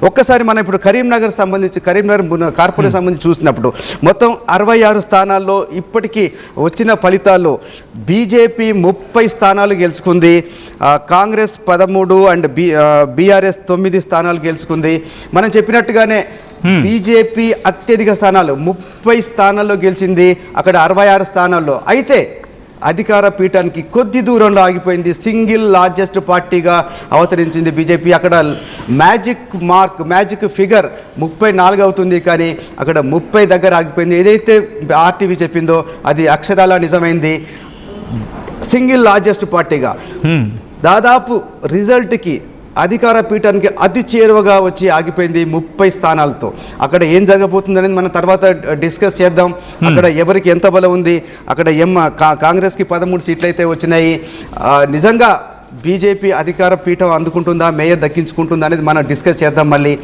ఒక్కసారి మనం ఇప్పుడు కరీంనగర్ కార్పొరేషన్ సంబంధించి చూసినప్పుడు మొత్తం 66 స్థానాల్లో ఇప్పటికీ వచ్చిన ఫలితాల్లో బీజేపీ 30 స్థానాలు గెలుచుకుంది, కాంగ్రెస్ 13 అండ్ బీఆర్ఎస్ 9 స్థానాలు గెలుచుకుంది. మనం చెప్పినట్టుగానే బీజేపీ అత్యధిక స్థానాలు 30 స్థానాల్లో గెలిచింది, అక్కడ 66 స్థానాల్లో. అయితే అధికార పీఠానికి కొద్ది దూరంలో ఆగిపోయింది. సింగిల్ లార్జెస్ట్ పార్టీగా అవతరించింది బీజేపీ. అక్కడ మ్యాజిక్ ఫిగర్ 34 అవుతుంది, కానీ అక్కడ 30 దగ్గర ఆగిపోయింది. ఏదైతే ఆర్టీవీ చెప్పిందో అది అక్షరాల నిజమైంది. సింగిల్ లార్జెస్ట్ పార్టీగా దాదాపు రిజల్ట్కి అధికార పీఠానికి అతి చేరువగా వచ్చి ఆగిపోయింది 30 స్థానాలతో. అక్కడ ఏం జరగబోతుంది అనేది మనం తర్వాత డిస్కస్ చేద్దాం. అక్కడ ఎవరికి ఎంత బలం ఉంది, అక్కడ కాంగ్రెస్కి 13 సీట్లు అయితే వచ్చినాయి. నిజంగా బీజేపీ అధికార పీఠం అందుకుంటుందా, మేయర్ దక్కించుకుంటుందా అనేది మనం డిస్కస్ చేద్దాం మళ్ళీ.